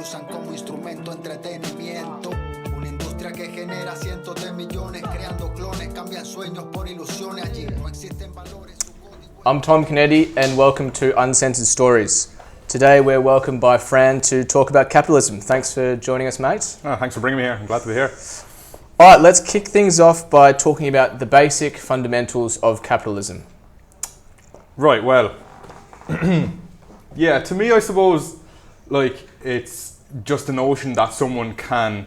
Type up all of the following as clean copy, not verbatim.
usan como instrumento de entretenimiento. Una industria que genera cientos de millones, creando clones, cambian sueños por ilusiones. Allí no existen valores. I'm Tom Kennedy and welcome to Uncensored Stories. Today we're welcomed by Fran to talk about capitalism. Thanks for joining us, mate. Oh, thanks for bringing me here. I'm glad to be here. All right, let's kick things off by talking about the basic fundamentals of capitalism. Right, well, yeah, to me, I suppose, like, it's just a notion that someone can,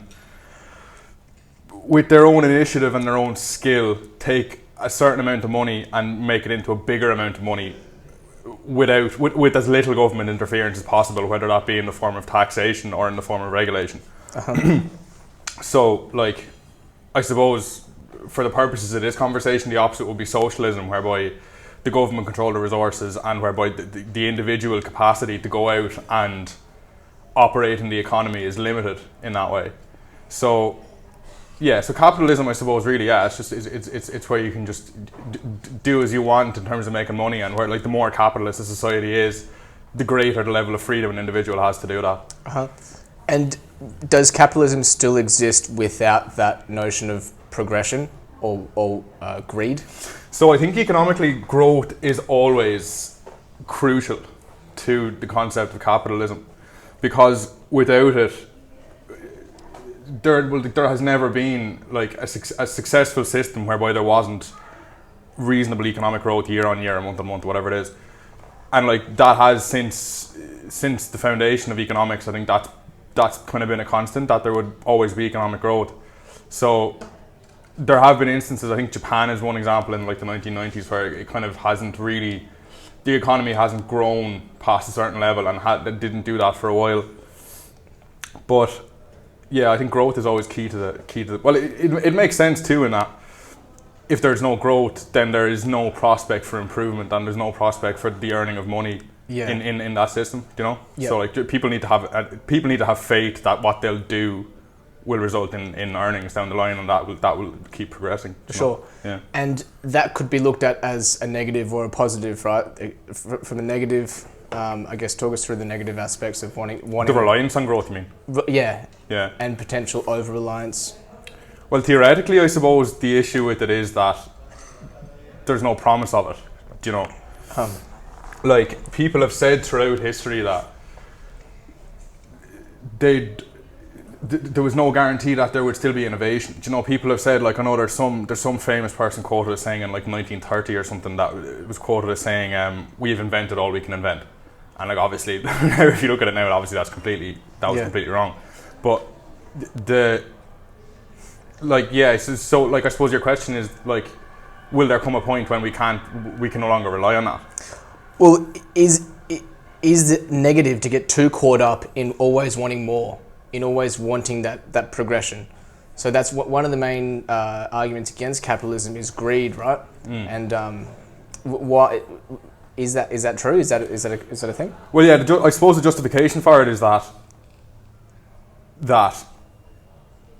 with their own initiative and their own skill, take a certain amount of money and make it into a bigger amount of money with as little government interference as possible, whether that be in the form of taxation or in the form of regulation. So, like, I suppose for the purposes of this conversation, the opposite would be socialism, whereby the government control the resources and whereby the individual capacity to go out and operate in the economy is limited in that way. So, yeah, so capitalism, I suppose, really, yeah, it's just it's where you can just do as you want in terms of making money, and where, like, the more capitalist a society is, the greater the level of freedom an individual has to do that. And does capitalism still exist without that notion of progression or greed? So I think economically growth is always crucial to the concept of capitalism, because without it, there has never been, like, a successful system whereby there wasn't reasonable economic growth year on year, month on month, whatever it is. And, like, that has since the foundation of economics, I think that's kind of been a constant, that there would always be economic growth. So there have been instances, I think Japan is one example in, like, the 1990s, where it kind of hasn't really, the economy hasn't grown past a certain level, and it didn't do that for a while. But yeah, I think growth is always key to the well, it makes sense too, in that if there's no growth, then there is no prospect for improvement, and there's no prospect for the earning of money in that system, you know. So, like, people need to have faith that what they'll do will result in earnings down the line, and that will keep progressing. Sure. Yeah. And that could be looked at as a negative or a positive, right? From a negative, I guess, talk us through the negative aspects of wanting the reliance on growth, you mean? Yeah. Yeah. And potential over-reliance. Well, theoretically, I suppose the issue with it is that there's no promise of it, you know. Like, people have said throughout history that there was no guarantee that there would still be innovation. You know, people have said, like, I know there's some famous person quoted as saying in, like, 1930 or something, that it was quoted as saying, "We've invented all we can invent." And, like, obviously, if you look at it now, obviously that was completely wrong. But so like, I suppose your question is, like, will there come a point when we can no longer rely on that? Well, is it negative to get too caught up in always wanting more, in always wanting that progression? So that's one of the main arguments against capitalism is greed, right? And why is that true? Is that a thing? Well, yeah, I suppose the justification for it is that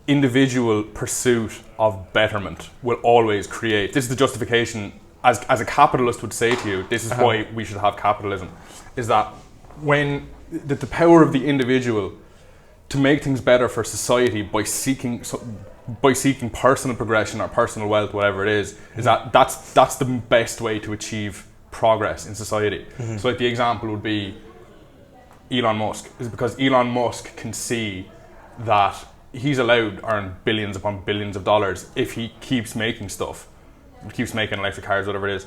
individual pursuit of betterment will always create. This is the justification, as a capitalist would say to you, this is why we should have capitalism, is that when the power of the individual to make things better for society by seeking personal progression or personal wealth, whatever it is that's the best way to achieve progress in society. So, like, the example would be Elon Musk, is because Elon Musk can see that he's allowed to earn billions upon billions of dollars if he keeps making stuff, keeps making electric cars, whatever it is.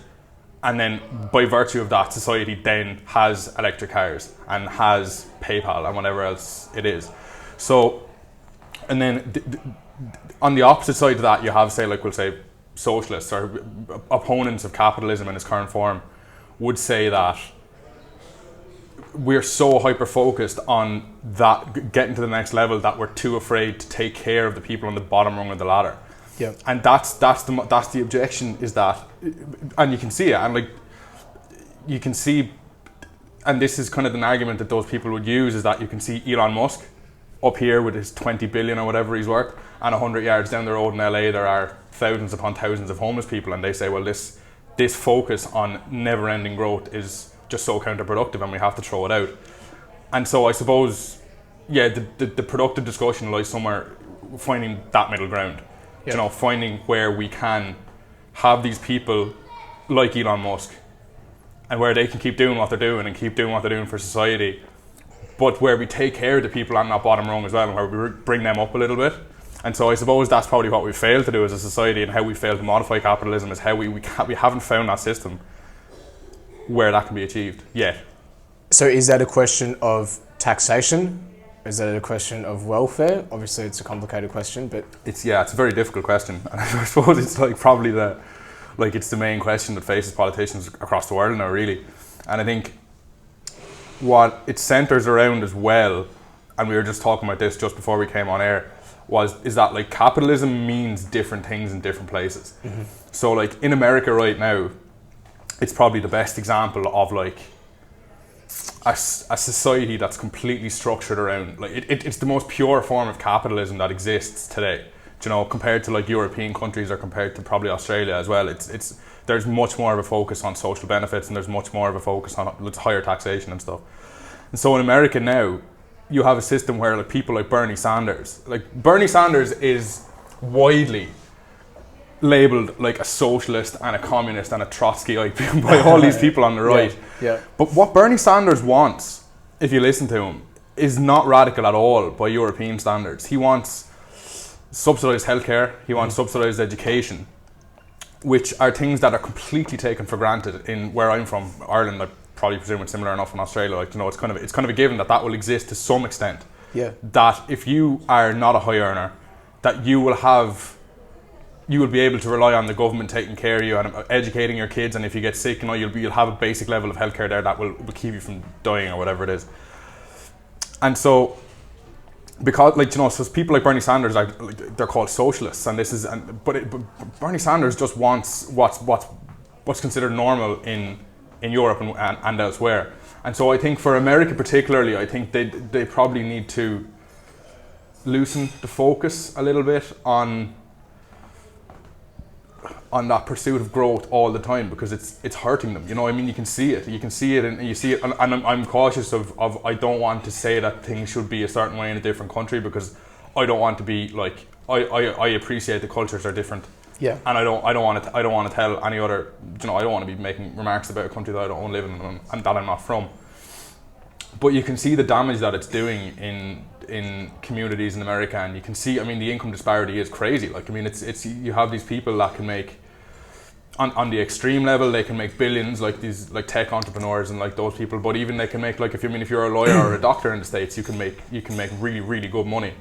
And then, by virtue of that, society then has electric cars and has PayPal and whatever else it is. So, and then on the opposite side of that, you have, say, like, we'll say socialists or opponents of capitalism in its current form would say that we're so hyper-focused on that getting to the next level that we're too afraid to take care of the people on the bottom rung of the ladder. Yeah. And that's the objection, is that, and you can see it, and, like, you can see, and this is kind of an argument that those people would use, is that you can see Elon Musk up here with his 20 billion or whatever he's worth, and 100 yards down the road in LA there are thousands upon thousands of homeless people, and they say, well, this focus on never-ending growth is just so counterproductive and we have to throw it out. And so I suppose, yeah, the productive discussion lies somewhere finding that middle ground. Yeah. You know, finding where we can have these people like Elon Musk, and where they can keep doing what they're doing and keep doing what they're doing for society, but where we take care of the people on that bottom rung as well, and where we bring them up a little bit. And so I suppose that's probably what we failed to do as a society, and how we failed to modify capitalism, is how we haven't found that system where that can be achieved yet. So is that a question of taxation? Is that a question of welfare? Obviously it's a complicated question, but... It's a very difficult question. And I suppose it's like probably it's the main question that faces politicians across the world now, really. And I think what it centres around as well, and we were just talking about this just before we came on air, is that like capitalism means different things in different places. Mm-hmm. So like in America right now, it's probably the best example of like a society that's completely structured around, like it's the most pure form of capitalism that exists today. You know, compared to like European countries, or compared to probably Australia as well, there's much more of a focus on social benefits, and there's much more of a focus on higher taxation and stuff. And so in America now, you have a system where like people like Bernie Sanders is widely labelled like a socialist and a communist and a Trotskyite by all these people on the right. Yeah. But what Bernie Sanders wants, if you listen to him, is not radical at all by European standards. He wants subsidised healthcare, he wants subsidised education, which are things that are completely taken for granted in where I'm from, Ireland. I probably presume it's similar enough in Australia. Like, you know, it's kind of a given that will exist to some extent. Yeah. That if you are not a high earner, that you will be able to rely on the government taking care of you and educating your kids, and if you get sick, you know, you'll have a basic level of healthcare there that will keep you from dying or whatever it is. And so, because, like, you know, so people like Bernie Sanders, they're called socialists, and but Bernie Sanders just wants what's considered normal in Europe and elsewhere. And so I think for America particularly, I think they probably need to loosen the focus a little bit on that pursuit of growth all the time, because it's hurting them. You know, I mean, you can see it, and I'm cautious of I don't want to say that things should be a certain way in a different country, because I don't want to be like, I appreciate the cultures are different. Yeah. And I don't want to tell any other, you know, I don't want to be making remarks about a country that I don't live in and that I'm not from. But you can see the damage that it's doing in communities in America, and you can see, I mean, the income disparity is crazy. Like, I mean, it's you have these people that can make, on the extreme level, they can make billions, like these like tech entrepreneurs and like those people. But even they can make, like, if you're a lawyer or a doctor in the States, you can make really, really good money,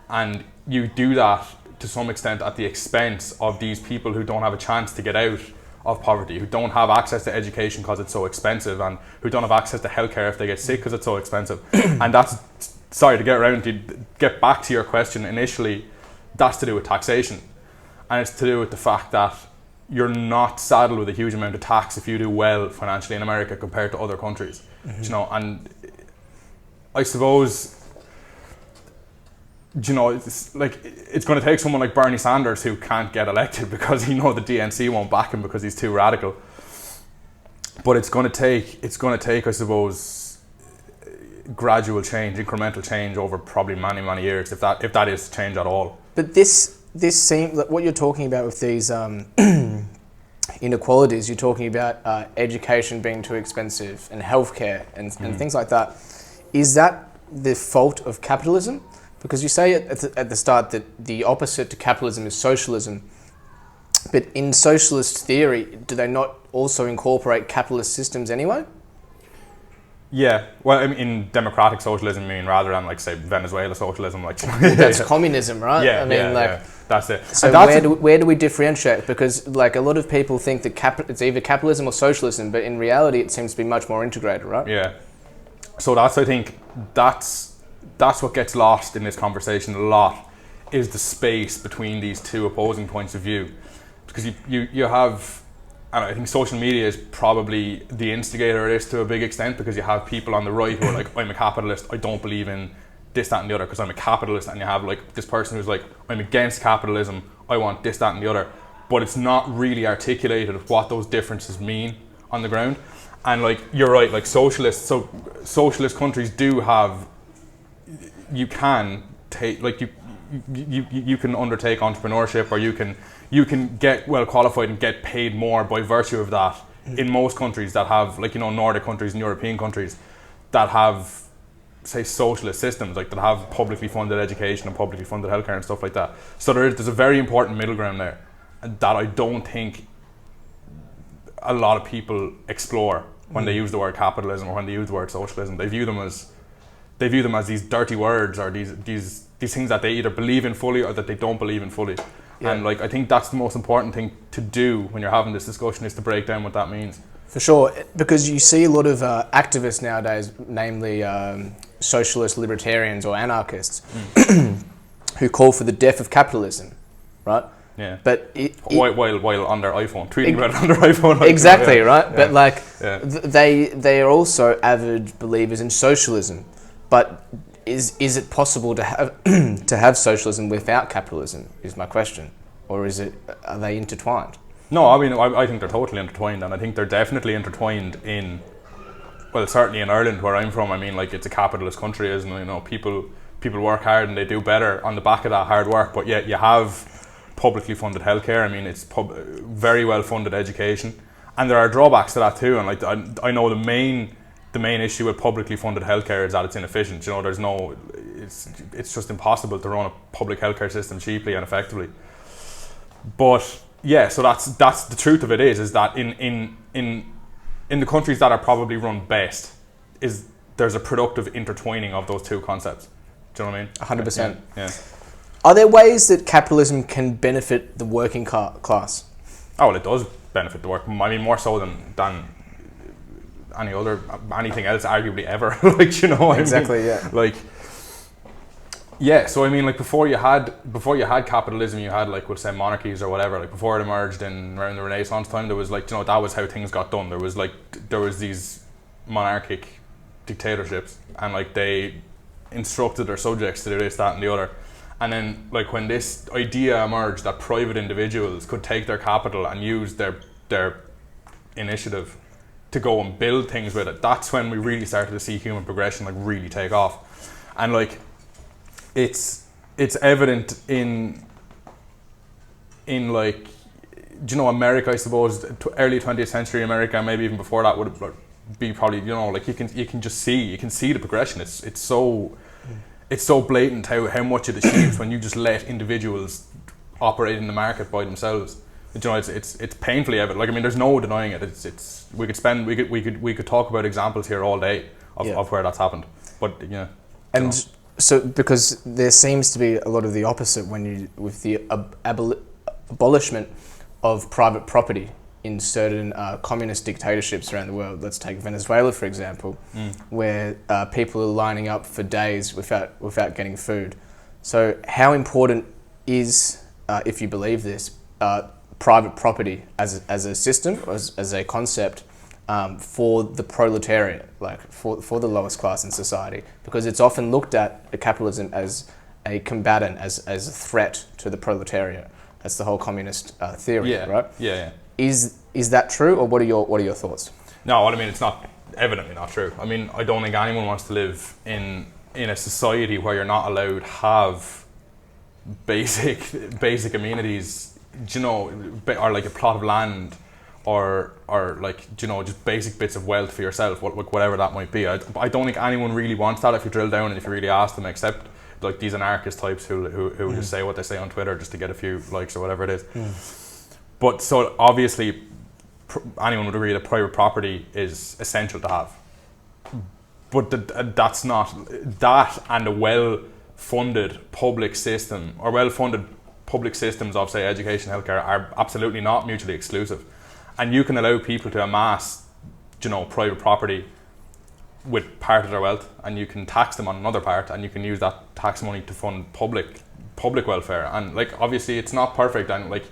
and you do that to some extent at the expense of these people who don't have a chance to get out of poverty, who don't have access to education because it's so expensive, and who don't have access to healthcare if they get sick because it's so expensive. And that's, sorry, to get back to your question initially, that's to do with taxation, and it's to do with the fact that you're not saddled with a huge amount of tax if you do well financially in America compared to other countries. Mm-hmm. You know, and I suppose, you know, it's going to take someone like Bernie Sanders, who can't get elected because the DNC won't back him because he's too radical. But it's going to take, I suppose, gradual change, incremental change over probably many, many years, if that is change at all. But this seems like what you're talking about with these inequalities. You're talking about education being too expensive and healthcare and things like that. Is that the fault of capitalism? Because you say at the start that the opposite to capitalism is socialism. But in socialist theory, do they not also incorporate capitalist systems anyway? Yeah, well, I mean, in democratic socialism, I mean, rather than like say Venezuela socialism, like that's communism, right? Yeah, I mean, that's it. So where do we differentiate? Because like a lot of people think that it's either capitalism or socialism, but in reality, it seems to be much more integrated, right? Yeah. So I think that's what gets lost in this conversation a lot, is the space between these two opposing points of view, because you have. And I think social media is probably the instigator of this to a big extent, because you have people on the right who are like, I'm a capitalist, I don't believe in this, that and the other because I'm a capitalist, and you have like this person who's like, I'm against capitalism, I want this, that and the other, but it's not really articulated what those differences mean on the ground. And like, you're right, like socialist countries do have you can take like you can undertake entrepreneurship, or you can get well qualified and get paid more by virtue of that. In most countries that have, like, Nordic countries and European countries that have, say, socialist systems, like that have publicly funded education and publicly funded healthcare and stuff like that. So there's a very important middle ground there that I don't think a lot of people explore when they use the word capitalism or when they use the word socialism. They view them as these dirty words, or these things that they either believe in fully or that they don't believe in fully. Yeah. And like, I think that's the most important thing to do when you're having this discussion, is to break down what that means. For sure, because you see a lot of activists nowadays, namely socialist libertarians or anarchists, who call for the death of capitalism, right? Yeah. But while on their iPhone, tweeting about it on their iPhone. Exactly, right? Yeah. But like, yeah. They are also avid believers in socialism. But is it possible to have socialism without capitalism? Is my question, or are they intertwined? No, I mean, I think they're totally intertwined, and I think they're definitely intertwined in, well, certainly in Ireland, where I'm from. I mean, like, it's a capitalist country, isn't it? People work hard and they do better on the back of that hard work, but yet you have publicly funded healthcare. I mean, it's very well funded education, and there are drawbacks to that too. And like, I know the main issue with publicly funded healthcare is that it's inefficient. It's just impossible to run a public healthcare system cheaply and effectively. But yeah, so that's the truth of it is that in the countries that are probably run best, there's a productive intertwining of those two concepts. Do you know what I mean? 100%. Yeah. Are there ways that capitalism can benefit the working class? Oh, well, it does benefit the work. I mean, more so than anything else, arguably ever. Like, Exactly. I mean? Yeah. Like, yeah. So I mean, like, before you had capitalism, you had, like, we'll say, monarchies or whatever. Like, before it emerged around the Renaissance time, there was, like, that was how things got done. There was these monarchic dictatorships, and like, they instructed their subjects to do this, that, and the other. And then, like, when this idea emerged that private individuals could take their capital and use their initiative to go and build things with it, that's when we really started to see human progression, like, really take off. And like, it's evident in like, America, I suppose, early 20th century America, maybe even before that, would be probably, like, you can see the progression. It's so blatant how much it achieves when you just let individuals operate in the market by themselves. It's painfully evident. Like, I mean, there's no denying it. We could talk about examples here all day of where that's happened. But yeah. And so, because there seems to be a lot of the opposite with the abolishment of private property in certain communist dictatorships around the world. Let's take Venezuela, for example, where people are lining up for days without getting food. So how important is, if you believe this, private property as a system, as a concept, for the proletariat, like for the lowest class in society? Because it's often looked at capitalism as a combatant, as a threat to the proletariat. That's the whole communist theory, right? Yeah. Is that true, or what are your thoughts? No, well, I mean, it's not evidently not true. I mean, I don't think anyone wants to live in a society where you're not allowed to have basic amenities, or like a plot of land, or like, just basic bits of wealth for yourself, whatever that might be. I don't think anyone really wants that if you drill down and if you really ask them, except like these anarchist types who just say what they say on Twitter just to get a few likes or whatever it is. But so obviously anyone would agree that private property is essential to have. But that's not that, and a well-funded public system, or well-funded public systems of, say, education, healthcare, are absolutely not mutually exclusive. And you can allow people to amass, private property with part of their wealth, and you can tax them on another part, and you can use that tax money to fund public welfare. And like, obviously it's not perfect, and like,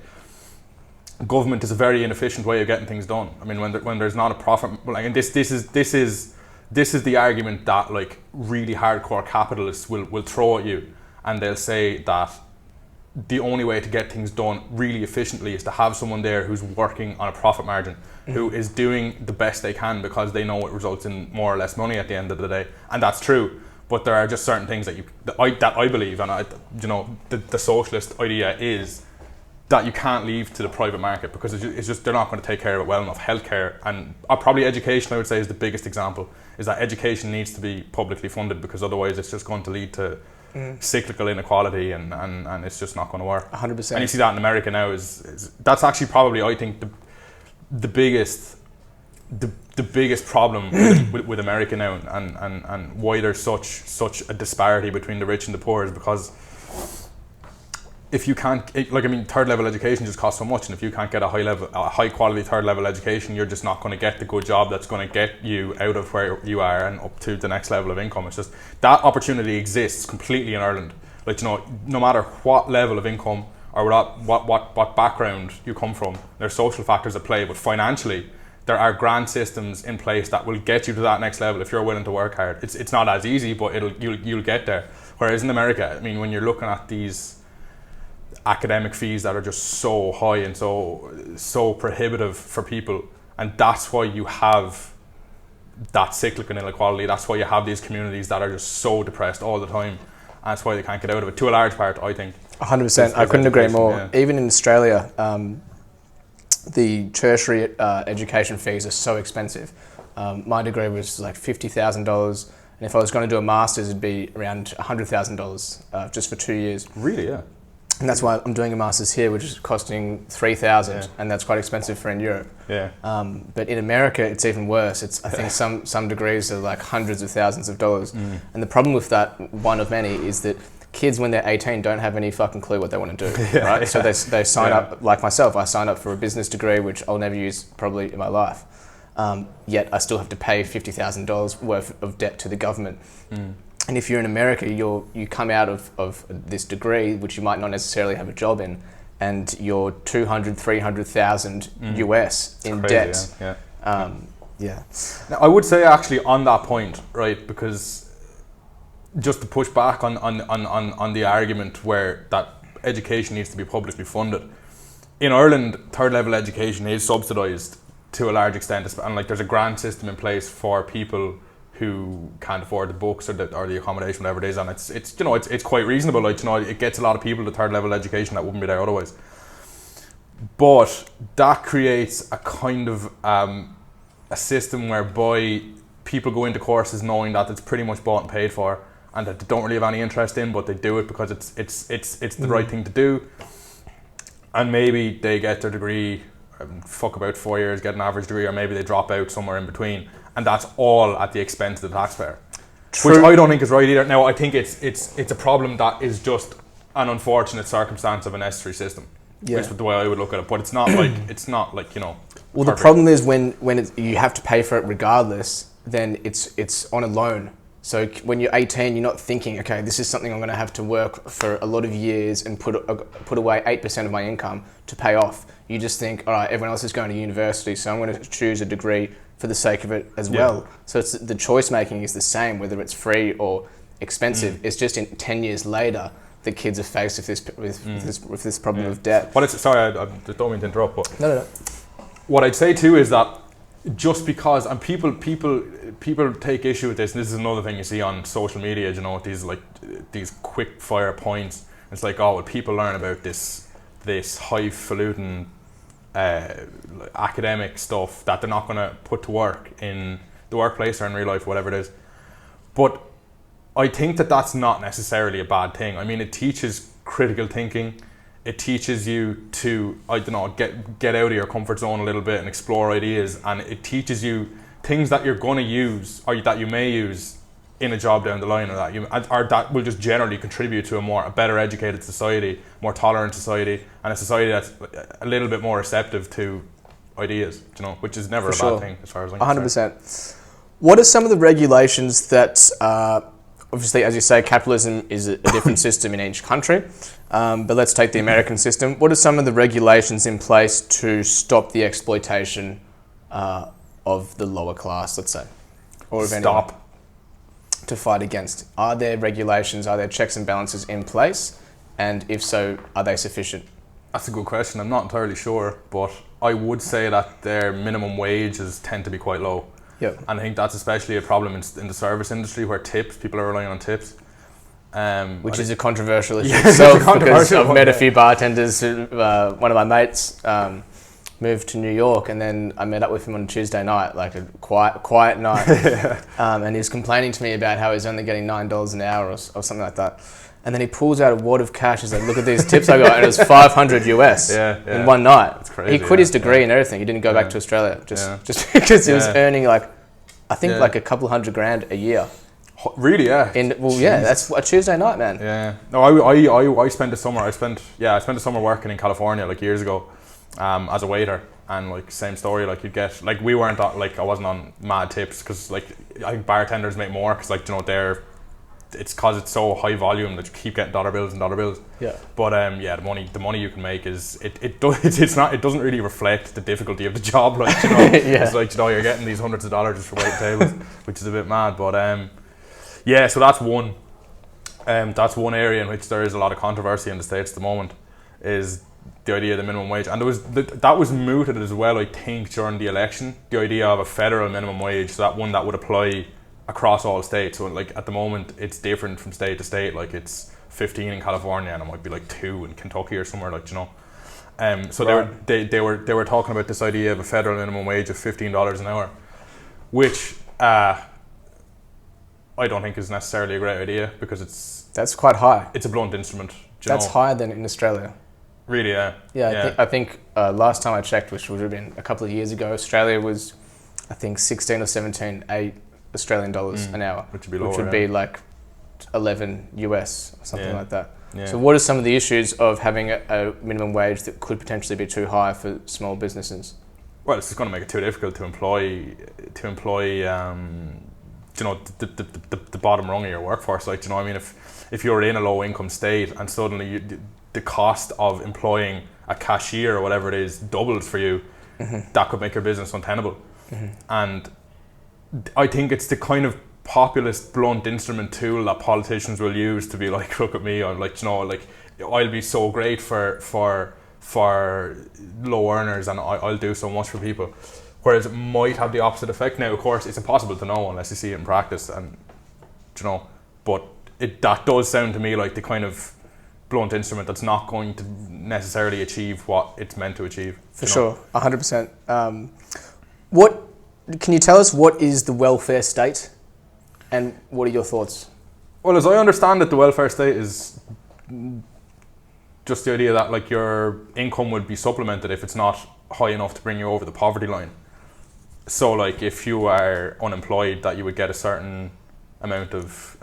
government is a very inefficient way of getting things done. I mean, when there's not a profit, like, and this is the argument that, like, really hardcore capitalists will throw at you, and they'll say that the only way to get things done really efficiently is to have someone there who's working on a profit margin, who is doing the best they can because they know it results in more or less money at the end of the day. And that's true. But there are just certain things that I believe, and the socialist idea is that you can't leave to the private market, because it's just they're not going to take care of it well enough. Healthcare and probably education, I would say, is the biggest example. Is that education needs to be publicly funded, because otherwise it's just going to lead to cyclical inequality, and it's just not going to work. 100%. And you see that in America now. Is that's actually probably, I think, the biggest problem with America now, and why there's such a disparity between the rich and the poor, is because if you can't, third level education just costs so much, and if you can't get a high quality third level education, you're just not going to get the good job that's going to get you out of where you are and up to the next level of income. It's just that opportunity exists completely in Ireland. No matter what level of income or what background you come from, there's social factors at play, but financially there are grant systems in place that will get you to that next level if you're willing to work hard. It's not as easy, but you'll get there. Whereas in America, when you're looking at these academic fees that are just so high and so prohibitive for people, and that's why you have that cyclical inequality. That's why you have these communities that are just so depressed all the time, and that's why they can't get out of it, to a large part, I think. 100%. I couldn't agree more. Yeah. Even in Australia, the tertiary education fees are so expensive. My degree was like $50,000, and if I was going to do a master's, it'd be around $100,000 just for 2 years. Really? Yeah. And that's why I'm doing a master's here, which is costing $3,000, and that's quite expensive for in Europe. Yeah. But in America, it's even worse. I think some degrees are like hundreds of thousands of dollars. And the problem with that, one of many, is that kids when they're 18 don't have any fucking clue what they want to do, right? Yeah. So they sign up, like myself, I signed up for a business degree, which I'll never use probably in my life. Yet I still have to pay $50,000 worth of debt to the government. And if you're in America, you come out of this degree, which you might not necessarily have a job in, and you're $200,000-300,000 US in crazy, debt. Yeah. Now, I would say actually on that point, right, because just to push back on the argument where that education needs to be publicly funded, in Ireland, third level education is subsidised to a large extent, and there's a grant system in place for people who can't afford the books or the accommodation, whatever it is, and it's quite reasonable. It gets a lot of people to third level education that wouldn't be there otherwise. But that creates a kind of a system whereby people go into courses knowing that it's pretty much bought and paid for, and that they don't really have any interest in, but they do it because it's the right thing to do. And maybe they get their degree, fuck about 4 years, get an average degree, or maybe they drop out somewhere in between. And that's all at the expense of the taxpayer. True. Which I don't think is right either. Now, I think it's a problem that is just an unfortunate circumstance of a necessary system. Yeah. That's the way I would look at it. But it's not like Well, perfect. The problem is when you have to pay for it regardless, then it's on a loan. So when you're 18, you're not thinking, okay, this is something I'm going to have to work for a lot of years and put away 8% of my income to pay off. You just think, all right, everyone else is going to university, so I'm going to choose a degree for the sake of it as well. So the choice making is the same, whether it's free or expensive. It's just in 10 years later, the kids are faced with this problem of debt. But sorry, I don't mean to interrupt, but no. What I'd say too is that just because, and people take issue with this, and this is another thing you see on social media, these quick fire points. It's like, oh, well, people learn about this highfalutin academic stuff that they're not going to put to work in the workplace or in real life, whatever it is. But I think that that's not necessarily a bad thing. It teaches critical thinking. It teaches you to, get out of your comfort zone a little bit and explore ideas. And it teaches you things that you're going to use, or that you may use in a job down the line, or that will just generally contribute to a better educated society, more tolerant society, and a society that's a little bit more receptive to ideas, which is never a bad thing as far as I'm concerned. 100%. What are some of the regulations that, obviously, as you say, capitalism is a different system in each country, but let's take the American system. What are some of the regulations in place to stop the exploitation of the lower class, let's say? Or of anyone? To fight against? Are there regulations, are there checks and balances in place? And if so, are they sufficient? That's a good question. I'm not entirely sure, but I would say that their minimum wages tend to be quite low. Yep. And I think that's especially a problem in the service industry where people are relying on tips. Which is a controversial issue Yeah, itself, it's a controversial because I've one, met a yeah. few bartenders who, one of my mates moved to New York, and then I met up with him on a Tuesday night, like a quiet night, and he was complaining to me about how he's only getting $9 an hour or something like that. And then he pulls out a wad of cash. He's like, "Look at these tips I got," and it was $500 US in one night. It's crazy. He quit his degree and everything. He didn't go back to Australia just because he was earning like a couple $100,000 a year. Really? Yeah. That's a Tuesday night, man. Yeah. No, I spent the summer. I spent the summer working in California like years ago, as a waiter, and like same story. Like you'd get like we weren't on, like I wasn't on mad tips because like I think bartenders make more because like it's because it's so high volume that you keep getting dollar bills and dollar bills. Yeah. But the money you can make is it doesn't really reflect the difficulty of the job. Like it's like you're getting these hundreds of dollars just for waiting tables, which is a bit mad. But so that's one. That's one area in which there is a lot of controversy in the States at the moment, is the idea of the minimum wage, and that was mooted as well. I think during the election, the idea of a federal minimum wage, so that one that would apply across all states. So like at the moment, it's different from state to state. Like it's 15 in California, and it might be like 2 in Kentucky or somewhere. Like so right. they were talking about this idea of a federal minimum wage of $15 an hour, which I don't think is necessarily a great idea because that's quite high. It's a blunt instrument. That's higher than in Australia. Really, yeah. Yeah, I think last time I checked, which would have been a couple of years ago, Australia was, I think, 16 or 17, 8 Australian dollars an hour, which would be lower, which would be like 11 US or something like that. Yeah. So what are some of the issues of having a minimum wage that could potentially be too high for small businesses? Well, it's just going to make it too difficult to employ the bottom rung of your workforce. Like, I mean, if you're in a low income state and suddenly the cost of employing a cashier or whatever it is doubles for you, that could make your business untenable. And I think it's the kind of populist blunt instrument tool that politicians will use to be like, look at me, I'm like, I'll be so great for low earners, and I'll do so much for people. Whereas it might have the opposite effect. Now, of course, it's impossible to know unless you see it in practice, and but that does sound to me like the kind of blunt instrument that's not going to necessarily achieve what it's meant to achieve. For sure, 100%. What can you tell us? What is the welfare state, and what are your thoughts? Well, as I understand it, the welfare state is just the idea that like your income would be supplemented if it's not high enough to bring you over the poverty line. So like if you are unemployed, that you would get a certain amount of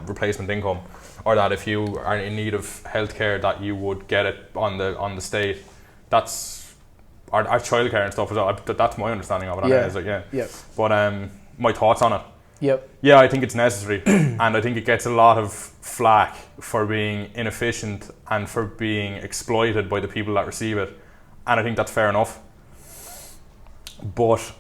replacement income, or that if you are in need of healthcare, that you would get it on the state. That's our childcare and stuff as well. That's my understanding of it. But my thoughts on it. Yeah, I think it's necessary, and I think it gets a lot of flack for being inefficient and for being exploited by the people that receive it, and I think that's fair enough. But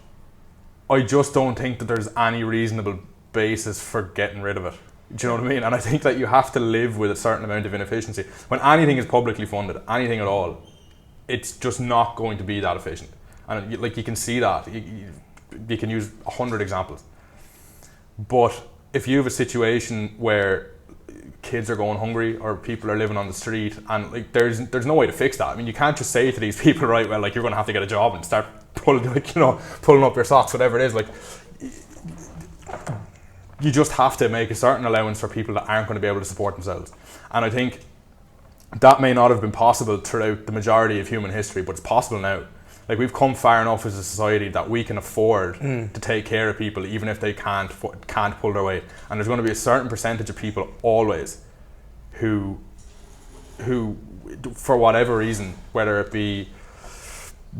I just don't think that there's any reasonable basis for getting rid of it. Do you know what I mean? And I think that you have to live with a certain amount of inefficiency. When anything is publicly funded, anything at all, it's just not going to be that efficient. And you can see that. You can use 100 examples. But if you have a situation where kids are going hungry or people are living on the street, and like there's no way to fix that. I mean, you can't just say to these people, right, well, like you're going to have to get a job and start pulling up your socks, whatever it is. Like, you just have to make a certain allowance for people that aren't going to be able to support themselves. And I think that may not have been possible throughout the majority of human history, but it's possible now. Like, we've come far enough as a society that we can afford to take care of people even if they can't pull their weight. And there's going to be a certain percentage of people always who for whatever reason, whether it be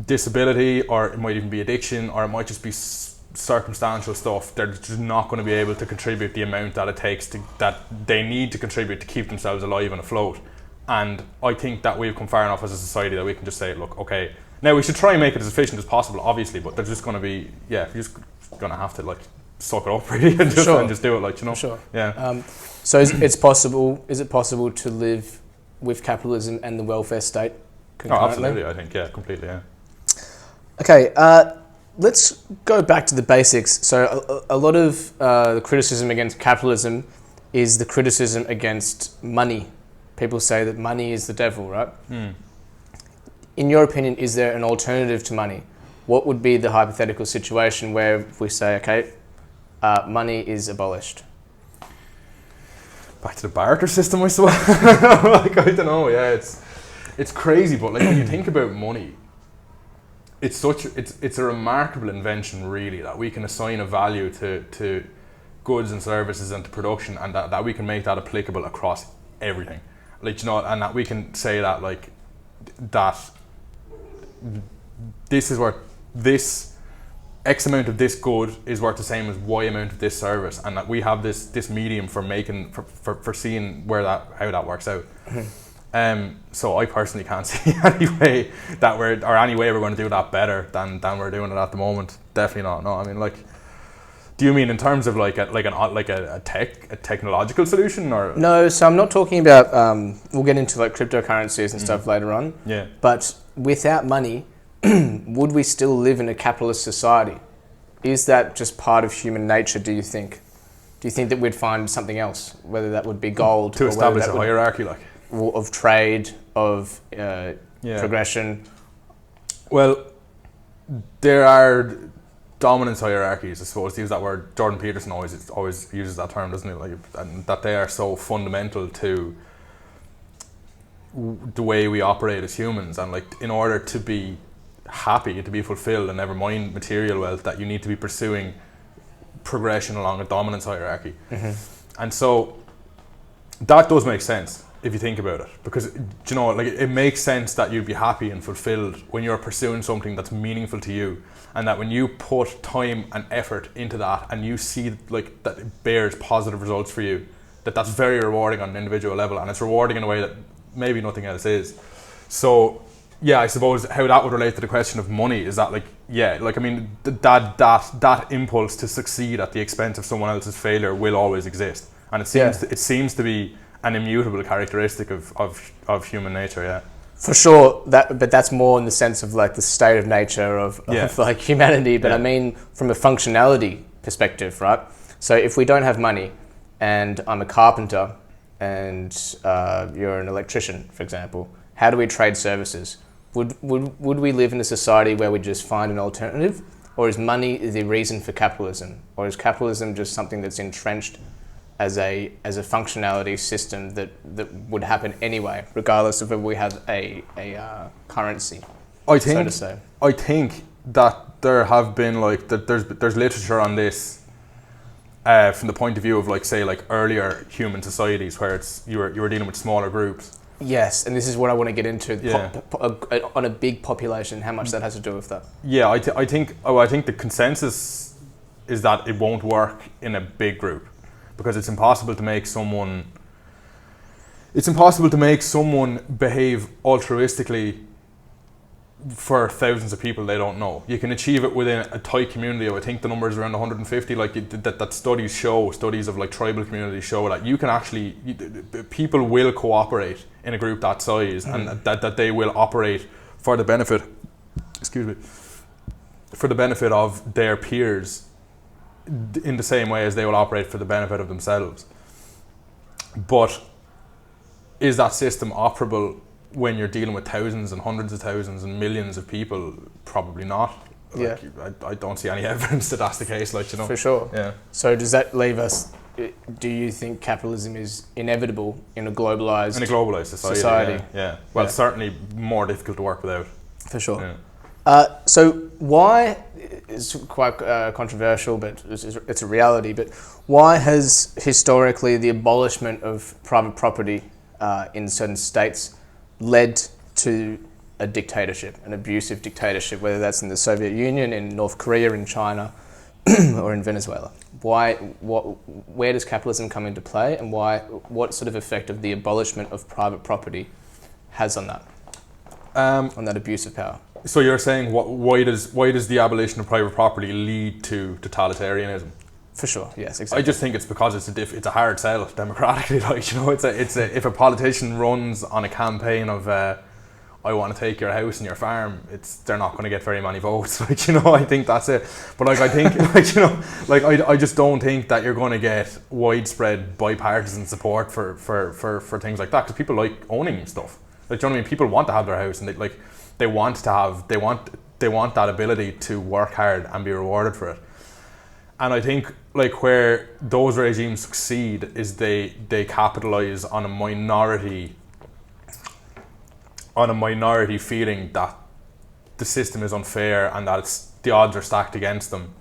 disability or it might even be addiction or it might just be circumstantial stuff, they're just not going to be able to contribute the amount that it takes that they need to contribute to keep themselves alive and afloat. And I think that we've come far enough as a society that we can just say, look, okay, now we should try and make it as efficient as possible, obviously, but they're just going to be, you're just going to have to like suck it up really and just do it, like, you know. Sure. Yeah. So is it possible to live with capitalism and the welfare state concurrently? Oh, absolutely, I think, yeah, completely, yeah. Okay, let's go back to the basics. So a lot of the criticism against capitalism is the criticism against money. People say that money is the devil, right? In your opinion, is there an alternative to money? What would be the hypothetical situation where we say, okay, money is abolished? Back to the barter system, I suppose. Like, I don't know. Yeah, it's crazy, but like when you think about money, it's a remarkable invention, really, that we can assign a value to goods and services and to production, and that we can make that applicable across everything. Like, you know, and that we can say that like that this is worth this X amount of this good is worth the same as Y amount of this service, and that we have this medium for making for seeing how that works out. So I personally can't see any way we're going to do that better than we're doing it at the moment. Definitely not. No, I mean, like, do you mean in terms of like a technological solution, or No, so I'm not talking about. We'll get into like cryptocurrencies and stuff later on. Yeah. But without money, would we still live in a capitalist society? Is that just part of human nature? Do you think? Do you think that we'd find something else, whether that would be gold to establish a hierarchy, like of trade, of progression? Well, there are dominance hierarchies, I suppose, to use that word. Jordan Peterson always uses that term, doesn't he? Like, and that they are so fundamental to the way we operate as humans, and like in order to be happy, to be fulfilled, and never mind material wealth, that you need to be pursuing progression along a dominance hierarchy. And so that does make sense if you think about it, because, you know, like, it makes sense that you'd be happy and fulfilled when you're pursuing something that's meaningful to you, and that when you put time and effort into that and you see like that it bears positive results for you, that's very rewarding on an individual level, and it's rewarding in a way that maybe nothing else is. So yeah, I suppose how that would relate to the question of money is that, like, yeah, like, I mean, that impulse to succeed at the expense of someone else's failure will always exist, and it seems to be an immutable characteristic of human nature. Yeah, for sure. But that's more in the sense of like the state of nature of like humanity. But I mean, from a functionality perspective, right? So if we don't have money, and I'm a carpenter, and you're an electrician, for example, how do we trade services? Would we live in a society where we just find an alternative, or is money the reason for capitalism, or is capitalism just something that's entrenched as a functionality system that would happen anyway, regardless of whether we have a currency? I think, so to say. I think that there have been like that. There's literature on this from the point of view of, like, say, like earlier human societies where you were dealing with smaller groups. Yes, and this is what I want to get into. On a big population, how much that has to do with that? Yeah, I think the consensus is that it won't work in a big group, because it's impossible to make someone behave altruistically for thousands of people they don't know. You can achieve it within a tight community of, I think the number is around 150. Like, that studies of like tribal communities show that you can actually, people will cooperate in a group that size, and that they will operate for the benefit, for the benefit of their peers, in the same way as they will operate for the benefit of themselves. But is that system operable when you're dealing with thousands and hundreds of thousands and millions of people? Probably not. Like, I don't see any evidence that that's the case, like, you know. For sure. Yeah. So does that leave us, do you think capitalism is inevitable in a globalized society? Yeah. Well, certainly more difficult to work without. For sure. Yeah. So why, it's quite controversial, but it's a reality, but why has historically the abolishment of private property in certain states led to a dictatorship, an abusive dictatorship, whether that's in the Soviet Union, in North Korea, in China, or in Venezuela? Where does capitalism come into play, and what sort of effect of the abolishment of private property has on that, on that abuse of power? So you're saying why does the abolition of private property lead to totalitarianism? For sure, yes, exactly. I just think it's because it's a hard sell democratically. Like, you know, it's if a politician runs on a campaign of I want to take your house and your farm, they're not going to get very many votes. Like, you know, I think that's it. But like, I think, like, you know, like, I just don't think that you're going to get widespread bipartisan support for things like that, because people like owning stuff. Like, do you know what I mean? People want to have their house, and they want that ability to work hard and be rewarded for it. And I think, like, where those regimes succeed is they capitalize on a minority feeling that the system is unfair and that the odds are stacked against them,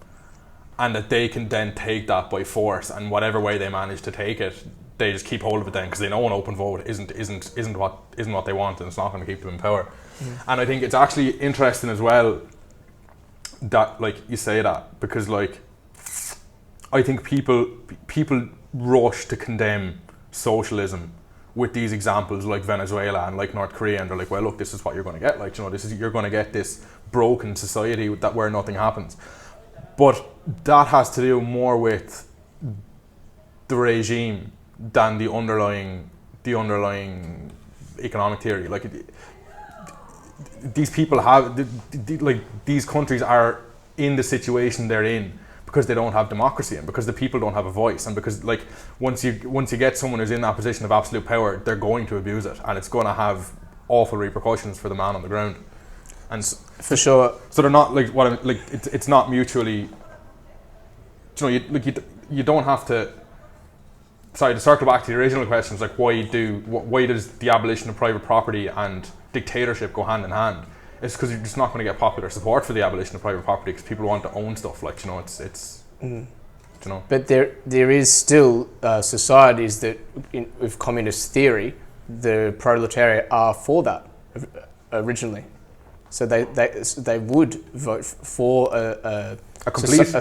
and that they can then take that by force, and whatever way they manage to take it, they just keep hold of it then, because they know an open vote isn't what they want, and it's not going to keep them in power. And I think it's actually interesting as well that, like, you say that, because, like, I think people rush to condemn socialism with these examples like Venezuela and like North Korea, and they're like, well, look, this is what you're going to get. Like, you know, you're going to get this broken society where nothing happens. But that has to do more with the regime than the underlying economic theory. Like, these people these countries are in the situation they're in because they don't have democracy, and because the people don't have a voice, and because, like, once you get someone who's in that position of absolute power, they're going to abuse it, and it's going to have awful repercussions for the man on the ground. And for sure. So they're not like it's not mutually. You know, you don't have to. Sorry, to circle back to the original questions, like, why does the abolition of private property and dictatorship go hand in hand? It's because you're just not going to get popular support for the abolition of private property, because people want to own stuff. Like, you know, it's you know. But there is still societies that, with communist theory, the proletariat are for that originally. So they would vote for a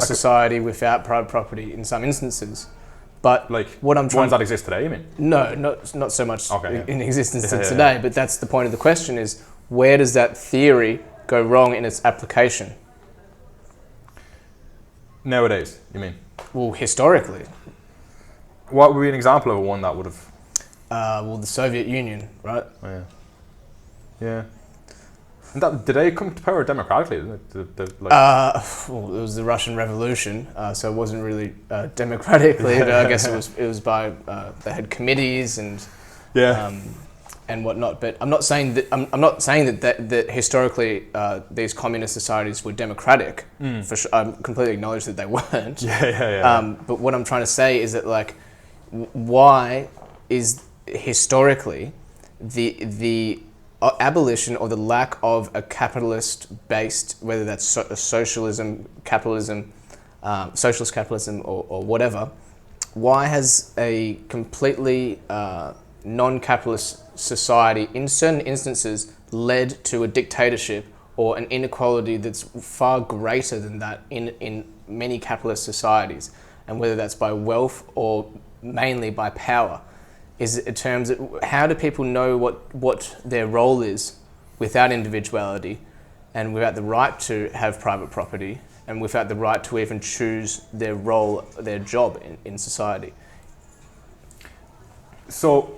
society without private property in some instances. But like, what I'm trying ones that exist today, you mean? No, not so much in existence today. Yeah. But that's the point of the question: is where does that theory go wrong in its application? Nowadays, you mean? Well, historically. What would be an example of one that would have? Well, the Soviet Union, right? Oh, yeah. Yeah. And did they come to power democratically? Well, it was the Russian Revolution, so it wasn't really democratically. But I guess it was by they had committees and whatnot. But I'm not saying that historically these communist societies were democratic. For sure, I completely acknowledge that they weren't. But what I'm trying to say is that, like, why is historically the abolition or the lack of a capitalist-based, whether that's socialism, capitalism, socialist capitalism, or whatever, why has a completely non-capitalist society, in certain instances, led to a dictatorship or an inequality that's far greater than that in many capitalist societies? And whether that's by wealth or mainly by power. Is in terms of how do people know what their role is without individuality, and without the right to have private property, and without the right to even choose their role, their job in society? So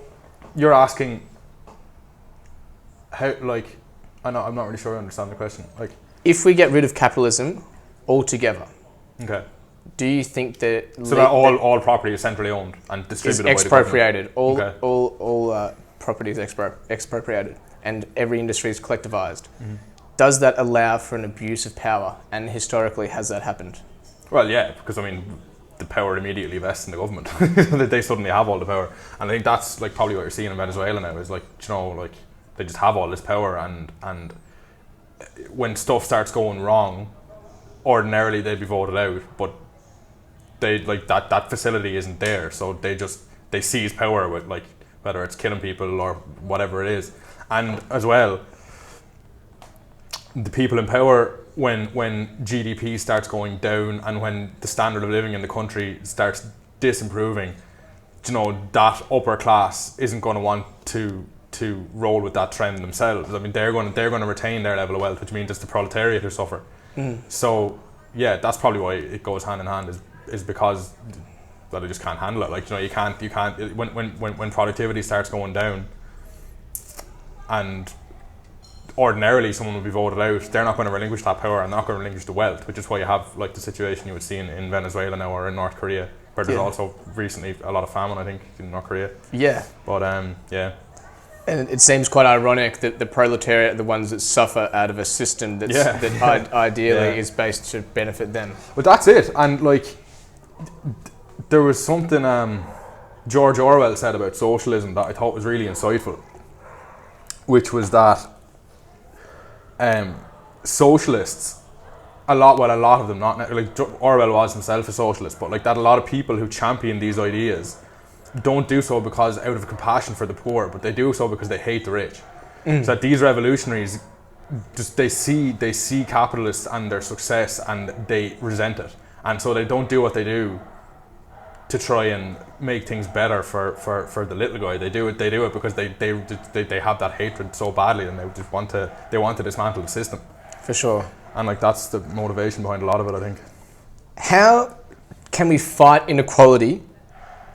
you're asking how, like, I'm not really sure I understand the question. Like, if we get rid of capitalism altogether, okay. Do you think that that all property is centrally owned and distributed? Is expropriated? Okay. All property is expropriated, and every industry is collectivized. Does that allow for an abuse of power? And historically, has that happened? Well, yeah, because, I mean, the power immediately vests in the government. They suddenly have all the power, and I think that's, like, probably what you're seeing in Venezuela now. Is, like, you know, like, they just have all this power, and when stuff starts going wrong, ordinarily they'd be voted out, but they, like, that facility isn't there, so they seize power with, like, whether it's killing people or whatever it is. And as well, the people in power, when GDP starts going down and when the standard of living in the country starts disimproving, you know, that upper class isn't going to want to roll with that trend themselves. I mean, they're going to retain their level of wealth, which means it's the proletariat who suffer. So yeah, that's probably why it goes hand in hand, is because that they just can't handle it. Like, you know, you can't when productivity starts going down, and ordinarily someone would be voted out. They're not going to relinquish that power, and they're not going to relinquish the wealth, which is why you have like the situation you would see in Venezuela now or in North Korea, where there's also recently a lot of famine, I think, in North Korea. Yeah. But yeah. And it seems quite ironic that the proletariat are the ones that suffer out of a system that ideally is based to benefit them. But that's it. And like, there was something George Orwell said about socialism that I thought was really insightful, which was that socialists, a lot of them, not like Orwell was himself a socialist, but like that a lot of people who champion these ideas don't do so because out of compassion for the poor, but they do so because they hate the rich. So that these revolutionaries just they see capitalists and their success and they resent it, and so they don't do what they do to try and make things better for the little guy. They do it because they have that hatred so badly, and they want to dismantle the system. For sure. And like that's the motivation behind a lot of it, I think. How can we fight inequality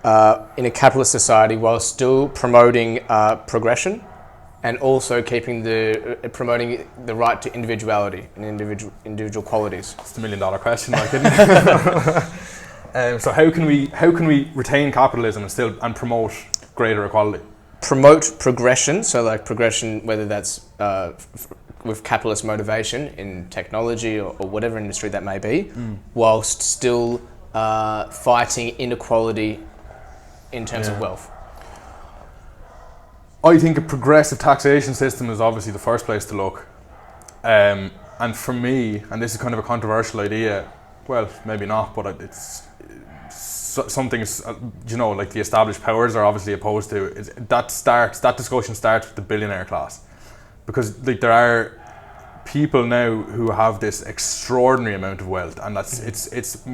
in a capitalist society while still promoting progression and also promoting the right to individuality and individual qualities? It's the $1 million question, like, isn't it? So how can we retain capitalism and promote greater equality? Promote progression, so like progression, whether that's with capitalist motivation in technology or whatever industry that may be, whilst still fighting inequality in terms of wealth. I think a progressive taxation system is obviously the first place to look. And for me, and this is kind of a controversial idea, well, maybe not, but it's something, like the established powers are obviously opposed to. That discussion starts with the billionaire class. Because like there are people now who have this extraordinary amount of wealth, and it's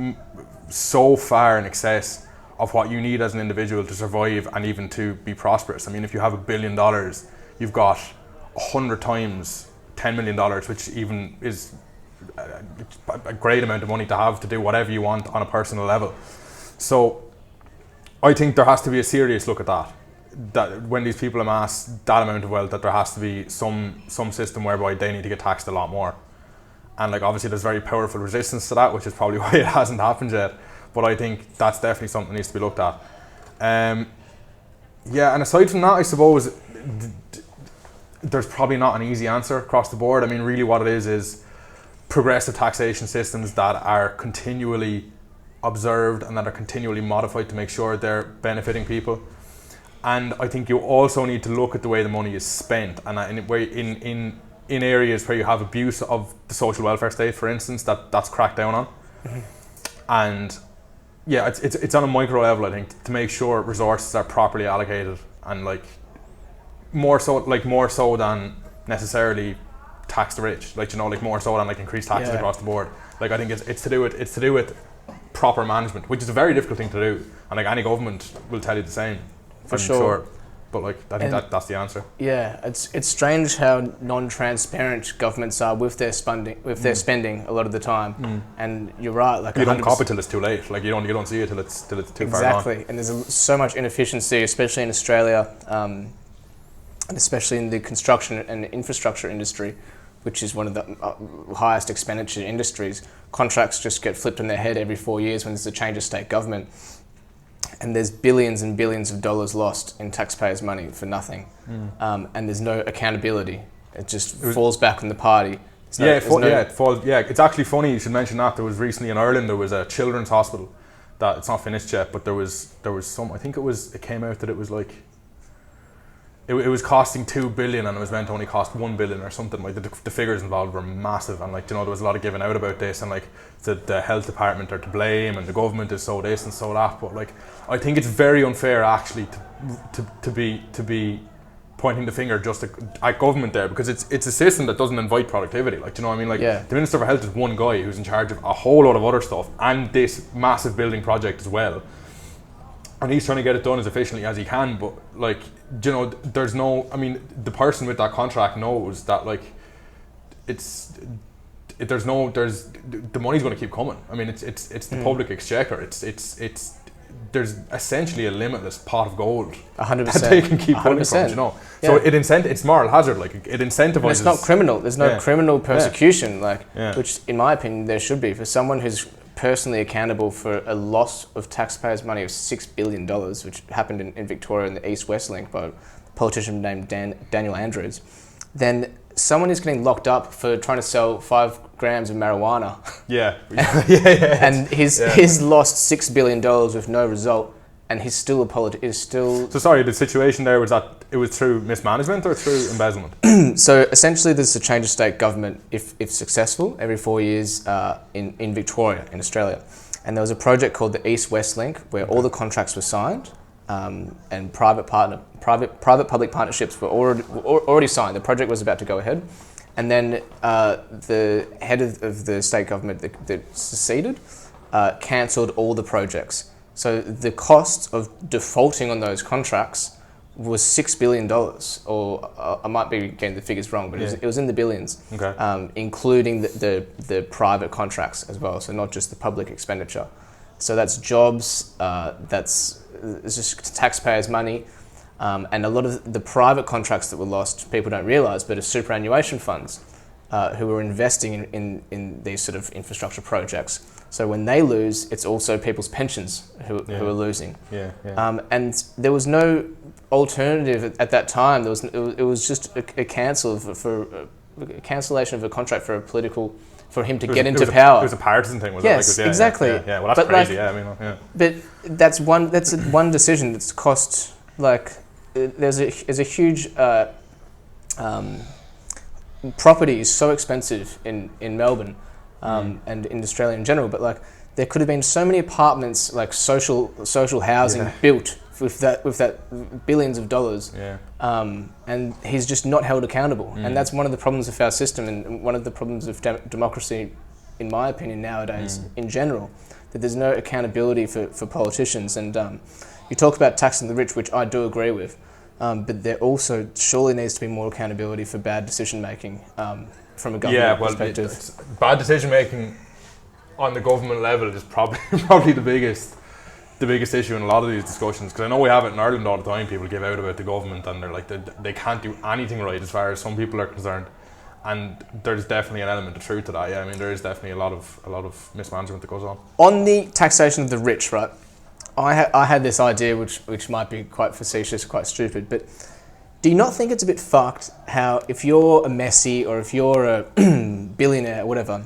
so far in excess of what you need as an individual to survive and even to be prosperous. I mean, if you have $1 billion, you've got 100 times $10 million, which even is a great amount of money to have to do whatever you want on a personal level. So I think there has to be a serious look at that when these people amass that amount of wealth, that there has to be some system whereby they need to get taxed a lot more. And like obviously there's very powerful resistance to that, which is probably why it hasn't happened yet. But I think that's definitely something that needs to be looked at. And aside from that, I suppose there's probably not an easy answer across the board. I mean, really what it is progressive taxation systems that are continually observed and that are continually modified to make sure they're benefiting people. And I think you also need to look at the way the money is spent, and in areas where you have abuse of the social welfare state, for instance, that's cracked down on. And yeah, it's on a micro level, I think, to make sure resources are properly allocated, and like more so than necessarily tax the rich, like more so than like increase taxes across the board. Like I think it's to do with proper management, which is a very difficult thing to do, and like any government will tell you the same. For sure. But like I think that's the answer. Yeah, it's strange how non-transparent governments are with their spending a lot of the time. And you're right, like you don't cop it till it's too late. Like you don't see it till it's too far gone. Exactly, and there's so much inefficiency, especially in Australia, and especially in the construction and infrastructure industry, which is one of the highest expenditure industries. Contracts just get flipped on their head every 4 years when there's a change of state government. And there's billions and billions of dollars lost in taxpayers' money for nothing. And there's no accountability. It just falls back on the party. It's actually funny you should mention that. There was recently in Ireland, there was a children's hospital that it's not finished yet, but there was some, I think it came out that it was like, it was costing 2 billion and it was meant to only cost 1 billion or something. Like the figures involved were massive, and like there was a lot of giving out about this, and like the health department are to blame and the government is so this and so that. But like I think it's very unfair actually to be pointing the finger just at government there, because it's a system that doesn't invite productivity. Like, do you know what I mean? Like the Minister for Health is one guy who's in charge of a whole lot of other stuff and this massive building project as well. And he's trying to get it done as efficiently as he can, but like, there's no, I mean, the person with that contract knows that like, the money's going to keep coming. I mean, it's the public exchequer. It's there's essentially a limitless pot of gold 100%. that they can keep pulling from, you know. So it's moral hazard, like it incentivizes. And it's not criminal. There's no criminal persecution, Yeah. which in my opinion there should be for someone who's personally accountable for a loss of taxpayers' money of $6 billion, which happened in Victoria in the East-West Link by a politician named Daniel Andrews. Then someone is getting locked up for trying to sell 5 grams of marijuana. Yeah. And he's lost $6 billion with no result, and he's still So sorry, the situation there was that it was through mismanagement or through embezzlement? So essentially there's a change of state government, if successful, every 4 years in Victoria, in Australia. And there was a project called the East-West Link where all the contracts were signed, and private-public partnerships were already signed. The project was about to go ahead. And then the head of the state government that seceded cancelled all the projects. So the cost of defaulting on those contracts was $6 billion, or I might be getting the figures wrong, but it was in the billions, including the private contracts as well, so not just the public expenditure. So that's jobs, it's just taxpayers' money, and a lot of the private contracts that were lost, people don't realise, but are superannuation funds who were investing in these sort of infrastructure projects. So when they lose, it's also people's pensions who are losing. And there was no alternative at that time. It was just a cancellation of a contract for him to get into power. It was a partisan thing, was it? Yes, exactly. Yeah. Well, that's crazy. But that's one decision that's cost there's a huge property is so expensive in Melbourne. And in Australia in general, but there could have been so many apartments, social housing built with that billions of dollars, and he's just not held accountable, and that's one of the problems of our system, and one of the problems of democracy, in my opinion, nowadays in general, that there's no accountability for politicians, and you talk about taxing the rich, which I do agree with, but there also surely needs to be more accountability for bad decision making. From a government perspective. Bad decision making on the government level is probably the biggest issue in a lot of these discussions, because I know we have it in Ireland all the time. People give out about the government and they're like they can't do anything right as far as some people are concerned, and there's definitely an element of truth to that. I mean, there is definitely a lot of mismanagement that goes on the taxation of the rich, right? I had this idea which might be quite facetious, quite stupid, but do you not think it's a bit fucked how if you're a Messi or if you're a billionaire or whatever,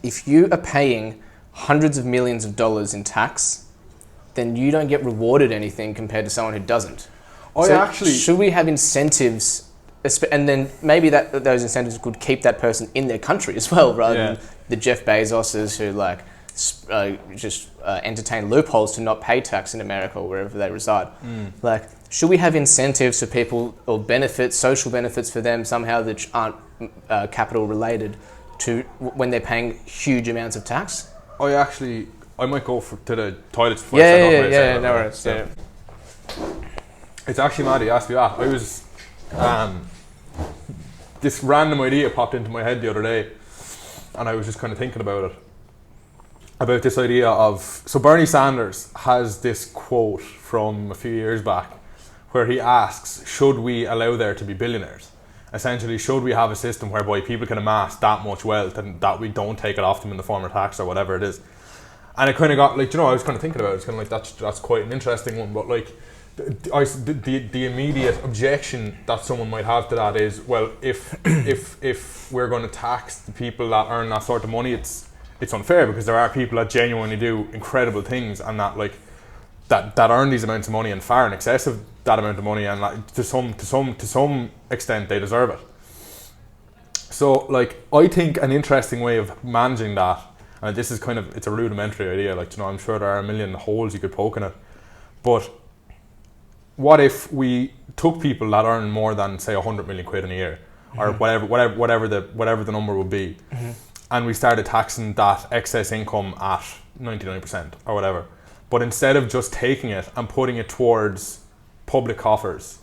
if you are paying hundreds of millions of dollars in tax, then you don't get rewarded anything compared to someone who doesn't? Should we have incentives, and then maybe those incentives could keep that person in their country as well, rather than the Jeff Bezoses who entertain loopholes to not pay tax in America or wherever they reside. Should we have incentives for people, or social benefits for them somehow that aren't capital related to when they're paying huge amounts of tax? I might go to the toilets before no worries. It's actually mad you asked me that. I was this random idea popped into my head the other day, and I was just kind of thinking about this idea of, so Bernie Sanders has this quote from a few years back where he asks, should we allow there to be billionaires? Essentially, should we have a system whereby people can amass that much wealth and that we don't take it off them in the form of tax or whatever it is? And it kind of got, I was kind of thinking about it, it's kind of that's quite an interesting one, but the immediate objection that someone might have to that is, well, if we're going to tax the people that earn that sort of money, it's unfair, because there are people that genuinely do incredible things and that earn these amounts of money and far in excess of that amount of money, and to some extent they deserve it. So I think an interesting way of managing that, and this is it's a rudimentary idea, I'm sure there are a million holes you could poke in it, but what if we took people that earn more than say 100 million quid in a year, or whatever the number would be, and we started taxing that excess income at 99% or whatever, but instead of just taking it and putting it towards public coffers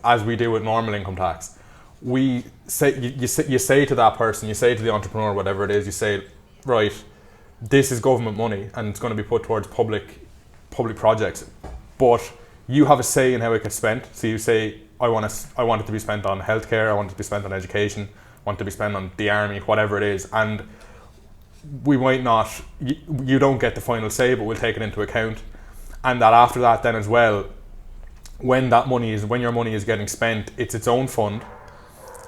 as we do with normal income tax, you say to that person, you say to the entrepreneur, whatever it is, you say, right, this is government money and it's going to be put towards public public projects, but you have a say in how it gets spent. So you say, I want it to be spent on healthcare, I want it to be spent on education, I want it to be spent on the army, whatever it is, and we might not, you don't get the final say, but we'll take it into account. And that after that then as well, when your money is getting spent, it's its own fund,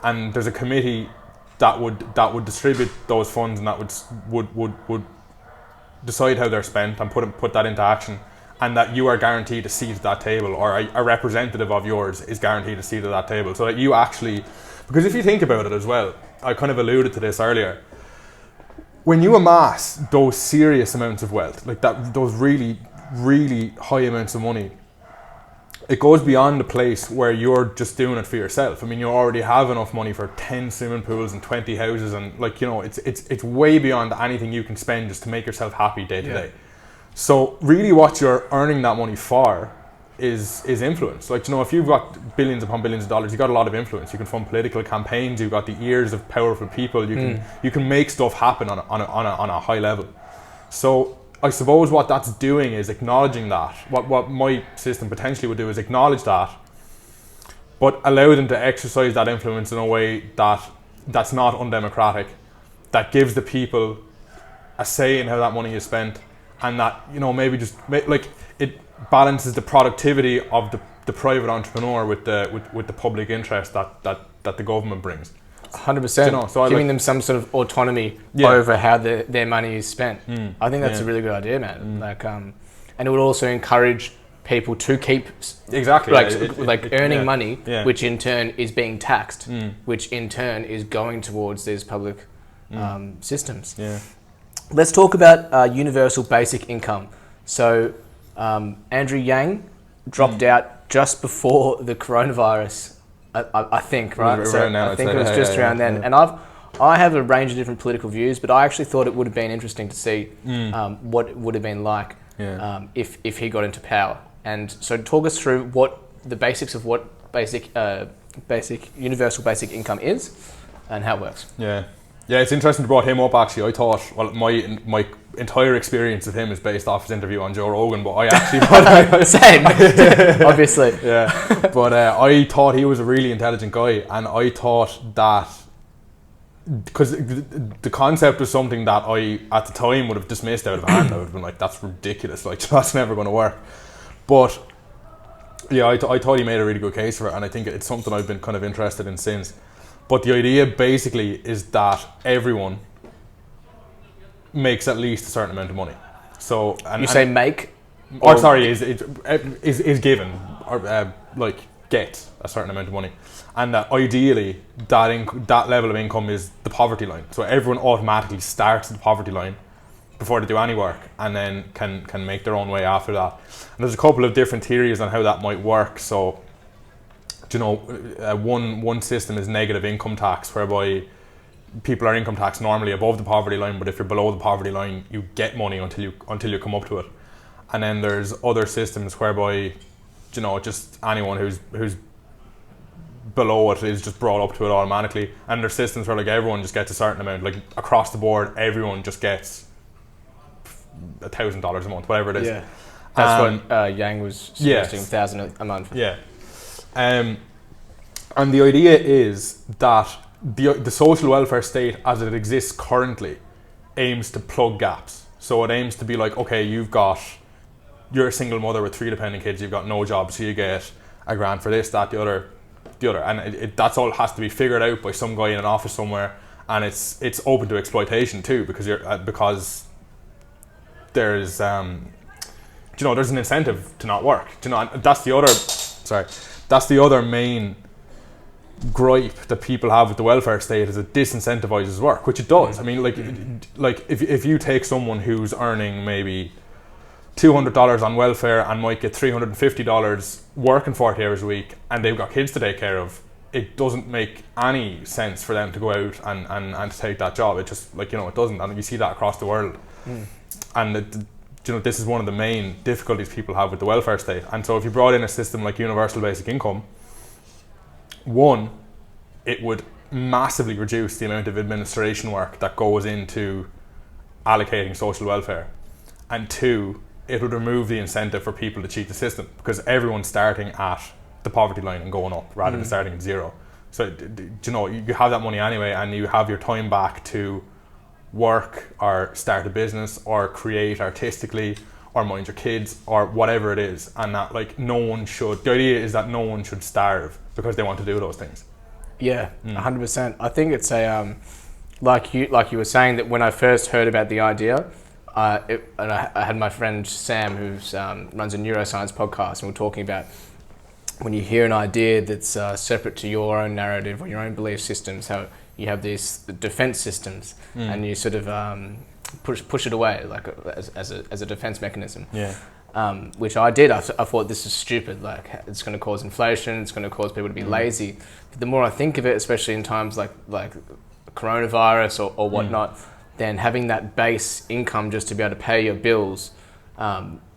and there's a committee that would distribute those funds, and that would decide how they're spent and put that into action, and that you are guaranteed a seat at that table, or a representative of yours is guaranteed a seat at that table, so that you actually, because if you think about it as well, I kind of alluded to this earlier, when you amass those serious amounts of wealth, like that, those really, really high amounts of money, it goes beyond the place where you're just doing it for yourself. I mean, you already have enough money for 10 swimming pools and 20 houses, and it's way beyond anything you can spend just to make yourself happy day to day. So really what you're earning that money for is influence. Like, if you've got billions upon billions of dollars, you've got a lot of influence. You can fund political campaigns, you've got the ears of powerful people, you can make stuff happen on a high level. So I suppose what that's doing is acknowledging that. What my system potentially would do is acknowledge that, but allow them to exercise that influence in a way that's not undemocratic, that gives the people a say in how that money is spent, and that, maybe just like it balances the productivity of the private entrepreneur with the public interest that the government brings. 100%. So giving them some sort of autonomy over how their money is spent. I think that's a really good idea, man. Like, and it would also encourage people to keep earning money, which in turn is being taxed, which in turn is going towards these public systems. Let's talk about universal basic income. So Andrew Yang dropped out just before the coronavirus. I think, right? So I think it was just around then. And I have a range of different political views, but I actually thought it would have been interesting to see what it would have been like if he got into power. And so talk us through what the basics of what universal basic income is and how it works. Yeah, it's interesting you brought him up. Actually, I thought, my entire experience of him is based off his interview on Joe Rogan, but I actually same, obviously. But I thought he was a really intelligent guy, and I thought that because the concept was something that I at the time would have dismissed out of hand. I would have been like, that's ridiculous, like that's never going to work. But yeah, I thought he made a really good case for it, and I think it's something I've been kind of interested in since. But the idea basically is that everyone makes at least a certain amount of money. So is given or get a certain amount of money, and ideally that level of income is the poverty line. So everyone automatically starts at the poverty line before they do any work, and then can make their own way after that. And there's a couple of different theories on how that might work. So one system is negative income tax, whereby people are income taxed normally above the poverty line, but if you're below the poverty line, you get money until you come up to it. And then there's other systems whereby, just anyone who's below it is just brought up to it automatically. And there's systems where everyone just gets a certain amount, like across the board, everyone just gets $1,000 a month, whatever it is. Yeah, that's what Yang was suggesting, $1,000 a month. Yeah. And the idea is that the social welfare state as it exists currently aims to plug gaps. So it aims to be like, okay, you're a single mother with 3 dependent kids, you've got no job, so you get a grant for this, that, the other. And that's all has to be figured out by some guy in an office somewhere, and it's open to exploitation too, because there's there's an incentive to not work. And that's the other main gripe that people have with the welfare state, is it disincentivizes work, which it does. I mean, if you take someone who's earning maybe $200 on welfare and might get $350 working 40 hours a week, and they've got kids to take care of, it doesn't make any sense for them to go out and to take that job. It just it doesn't, and you see that across the world. And this is one of the main difficulties people have with the welfare state. And so if you brought in a system like universal basic income, one, it would massively reduce the amount of administration work that goes into allocating social welfare, and two, it would remove the incentive for people to cheat the system, because everyone's starting at the poverty line and going up rather than starting at zero. So you know, you have that money anyway, and you have your time back to work or start a business or create artistically or mind your kids or whatever it is. And that, like, no one should, the idea is that no one should starve because they want to do those things. Yeah, 100%. I think it's a like you were saying, that when I first heard about the idea, and I had my friend Sam, who runs a neuroscience podcast, and we're talking about when you hear an idea that's separate to your own narrative or your own belief systems, how you have these defense systems, and you sort of push it away, like as a defense mechanism. Yeah. Which I did. I thought, this is stupid. Like, it's going to cause inflation. It's going to cause people to be lazy. But the more I think of it, especially in times like coronavirus or whatnot, then having that base income just to be able to pay your bills,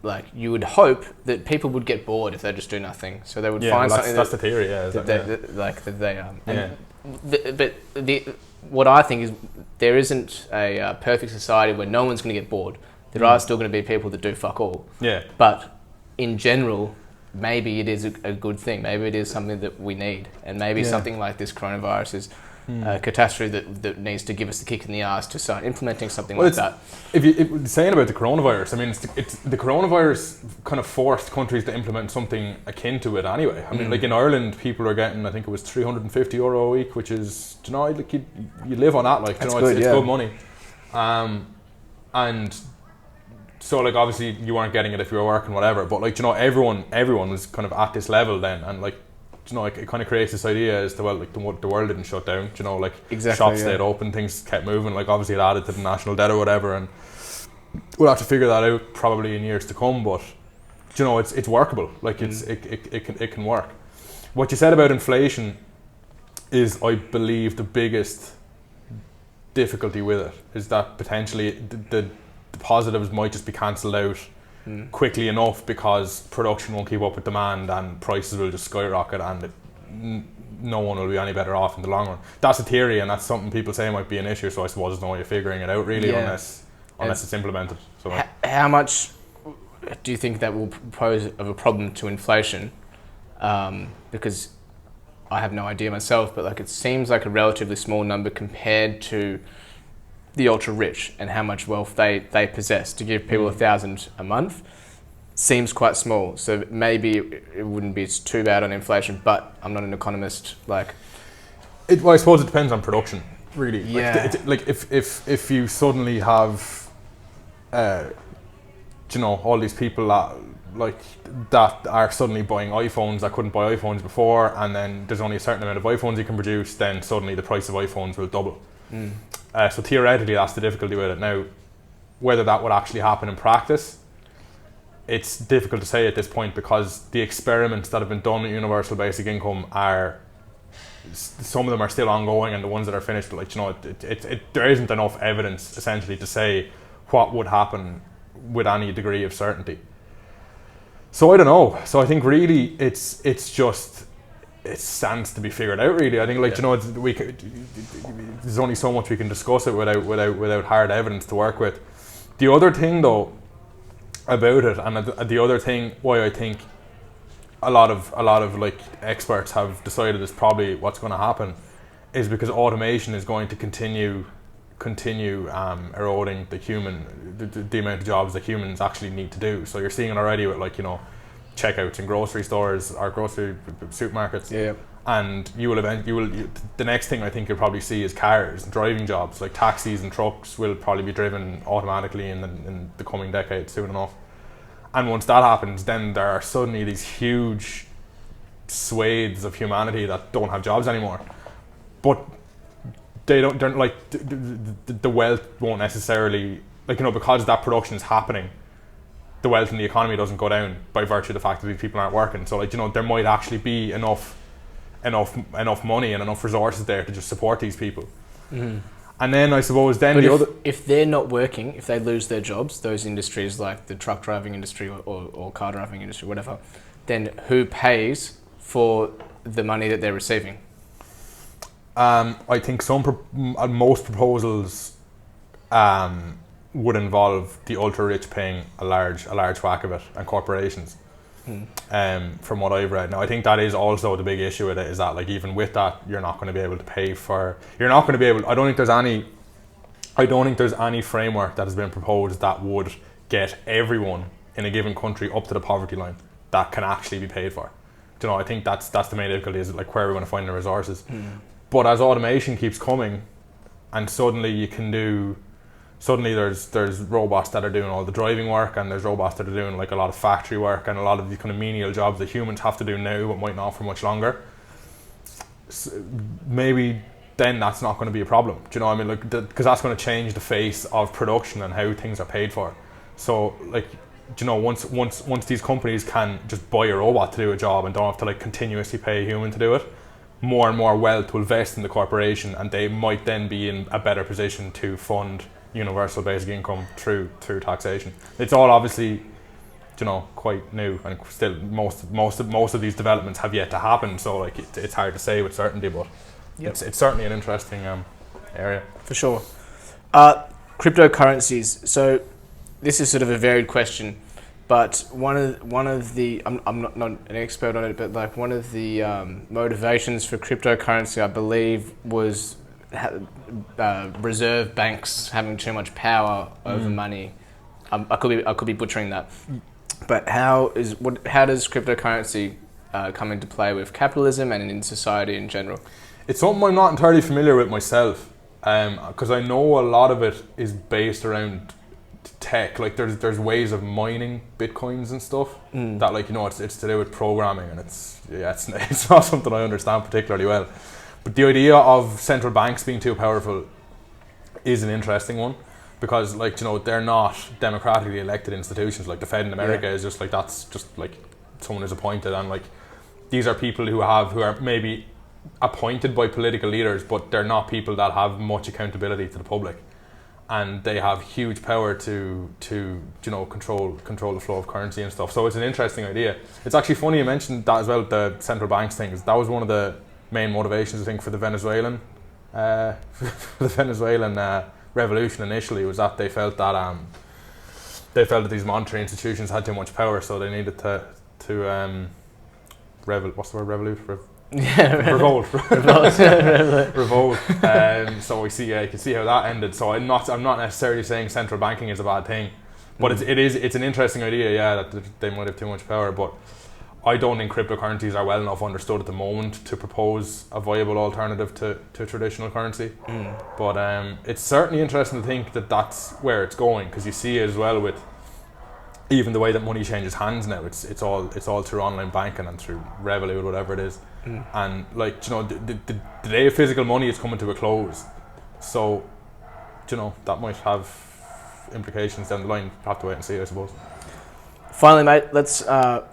like, you would hope that people would get bored if they just do nothing. So they would find something. That's the theory. Yeah. What I think is, there isn't a perfect society where no one's going to get bored. There are still going to be people that do fuck all. Yeah. But in general, maybe it is a good thing. Maybe it is something that we need. And maybe something like this coronavirus is a catastrophe that needs to give us the kick in the ass to start implementing something like that. If saying about the coronavirus, I mean, it's the coronavirus kind of forced countries to implement something akin to it anyway. I mean, like in Ireland, people are getting, I think it was €350 a week, which is, you know, like you live on that, like, you know, it's good money. And so, like, obviously you weren't getting it if you were working, whatever, but, like, you know, everyone was kind of at this level then, and, like, you know, like, it kind of creates this idea as to, well, like, the world didn't shut down, you know, like, shops stayed open, things kept moving, like, obviously it added to the national debt or whatever, and we'll have to figure that out probably in years to come, but, you know, it's workable, like, it can work. What you said about inflation is, I believe, the biggest difficulty with it is that potentially the positives might just be cancelled out quickly enough, because production won't keep up with demand and prices will just skyrocket, and no one will be any better off in the long run. That's a theory, and that's something people say might be an issue, so I suppose there's no way of figuring it out really unless it's implemented. So how much do you think that will pose of a problem to inflation? Because I have no idea myself, but, like, it seems like a relatively small number compared to the ultra rich and how much wealth they possess. To give people $1,000 a month seems quite small. So maybe it wouldn't be too bad on inflation, but I'm not an economist. Like, well, I suppose it depends on production, really. Yeah. Like if you suddenly have, you know, all these people that are suddenly buying iPhones that couldn't buy iPhones before, and then there's only a certain amount of iPhones you can produce, then suddenly the price of iPhones will double. So theoretically, that's the difficulty with it. Now, whether that would actually happen in practice, it's difficult to say at this point, because the experiments that have been done with universal basic income some of them are still ongoing, and the ones that are finished, like, you know, there isn't enough evidence essentially to say what would happen with any degree of certainty. So I don't know. So I think really it stands to be figured out, really. I think, like, you know, there's only so much we can discuss it without hard evidence to work with. The other thing, though, about it, and the other thing why I think a lot of like experts have decided is probably what's going to happen, is because automation is going to continue eroding the amount of jobs that humans actually need to do. So you're seeing it already with, like, you know, checkouts in grocery stores or grocery supermarkets. Yeah. And the next thing I think you'll probably see is cars and driving jobs, like taxis and trucks will probably be driven automatically in the coming decade soon enough. And once that happens, then there are suddenly these huge swathes of humanity that don't have jobs anymore. But they're like, the wealth won't necessarily, like, you know, because that production is happening, the wealth in the economy doesn't go down by virtue of the fact that these people aren't working. So, like, you know, there might actually be enough money and enough resources there to just support these people. And then I suppose if they're not working, if they lose their jobs, those industries like the truck driving industry or car driving industry, whatever, then who pays for the money that they're receiving? I think most proposals would involve the ultra rich paying a large whack of it, and corporations. From what I've read. Now, I think that is also the big issue with it, is that like even with that, you're not going to be able to pay for. You're not going to be able. I don't think there's any framework that has been proposed that would get everyone in a given country up to the poverty line that can actually be paid for. Do you know? I think that's the main difficulty, is like where are we going to find the resources. But as automation keeps coming, and suddenly there's robots that are doing all the driving work, and there's robots that are doing like a lot of factory work and a lot of the kind of menial jobs that humans have to do now but might not for much longer. Maybe then that's not going to be a problem. Do you know what I mean? Like, because that's going to change the face of production and how things are paid for. So like, do you know, once these companies can just buy a robot to do a job and don't have to like continuously pay a human to do it, more and more wealth will invest in the corporation, and they might then be in a better position to fund universal basic income through taxation. It's all obviously, you know, quite new, and still most of these developments have yet to happen. So like it's hard to say with certainty, but it's certainly an interesting area for sure. Cryptocurrencies. So this is sort of a varied question, but one of the I'm not an expert on it, but like one of the motivations for cryptocurrency, I believe, was reserve banks having too much power over money. I could be butchering that, but how does cryptocurrency come into play with capitalism and in society in general? It's something I'm not entirely familiar with myself, because I know a lot of it is based around tech. Like there's ways of mining bitcoins and stuff that, like, you know, it's to do with programming, and it's not something I understand particularly well. But the idea of central banks being too powerful is an interesting one, because, like, you know, they're not democratically elected institutions. Like the Fed in America is just like, that's just like someone is appointed, and like these are people who are maybe appointed by political leaders, but they're not people that have much accountability to the public, and they have huge power to you know, control the flow of currency and stuff. So it's an interesting idea. It's actually funny you mentioned that as well, the central banks things. That was one of the main motivations, I think, for the Venezuelan revolution initially, was that they felt that these monetary institutions had too much power, so they needed to what's the word, revolt. So you can see how that ended. So I'm not necessarily saying central banking is a bad thing, but it's an interesting idea, that they might have too much power. But I don't think cryptocurrencies are well enough understood at the moment to propose a viable alternative to traditional currency. But it's certainly interesting to think that that's where it's going, because you see it as well with even the way that money changes hands now. It's all through online banking and through Revolut, whatever it is. And, like, you know, the day of physical money is coming to a close. So, you know, that might have implications down the line. Have to wait and see, I suppose. Finally, mate, let's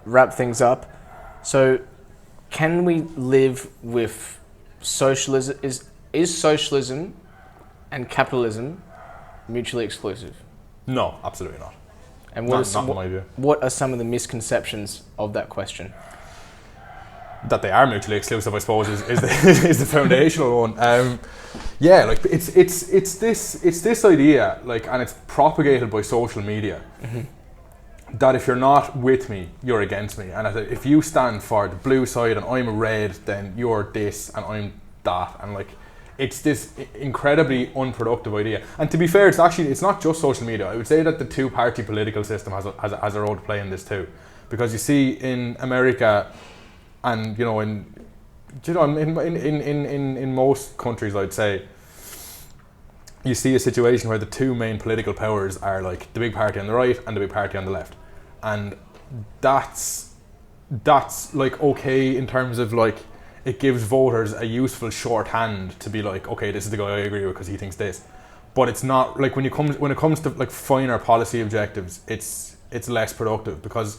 wrap things up. So, can we live with socialism? Is socialism and capitalism mutually exclusive? No, absolutely not. And not in my view. What are some of the misconceptions of that question? That they are mutually exclusive, I suppose, is the foundational one. Like it's this idea, like, and it's propagated by social media, that if you're not with me, you're against me, and if you stand for the blue side and I'm a red, then you're this and I'm that, and like it's this incredibly unproductive idea. And to be fair, it's not just social media. I would say that the two-party political system has a role to play in this too, because you see in America, and you know, in most countries, I'd say, you see a situation where the two main political powers are like the big party on the right and the big party on the left, and that's like okay in terms of like it gives voters a useful shorthand to be like, okay, this is the guy I agree with because he thinks this. But it's not like when it comes to like finer policy objectives, it's less productive, because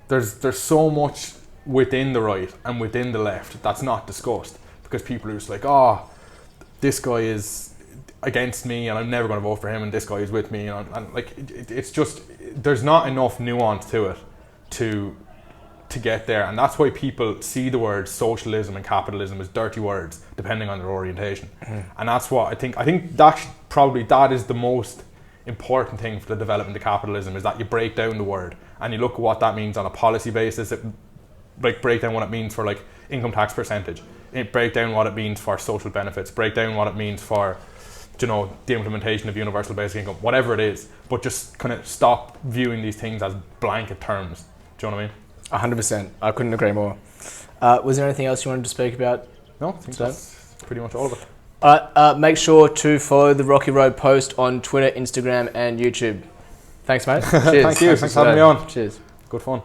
there's so much within the right and within the left that's not discussed, because people are just like, oh, this guy is against me and I'm never going to vote for him, and this guy is with me, and like it's just, there's not enough nuance to it to get there, and that's why people see the words socialism and capitalism as dirty words depending on their orientation. And that's what I think that is the most important thing for the development of capitalism is that you break down the word and you look at what that means on a policy basis. Like break down what it means for like income tax percentage. It break down what it means for social benefits. Break down what it means for, you know, the implementation of universal basic income. Whatever it is, but just kind of stop viewing these things as blanket terms. Do you know what I mean? 100%. I couldn't agree more. Was there anything else you wanted to speak about? No, I think that's pretty much all of it. Make sure to follow the Rocky Road Post on Twitter, Instagram, and YouTube. Thanks, mate. Cheers. Thank you. Thanks for having me on. Cheers. Good fun.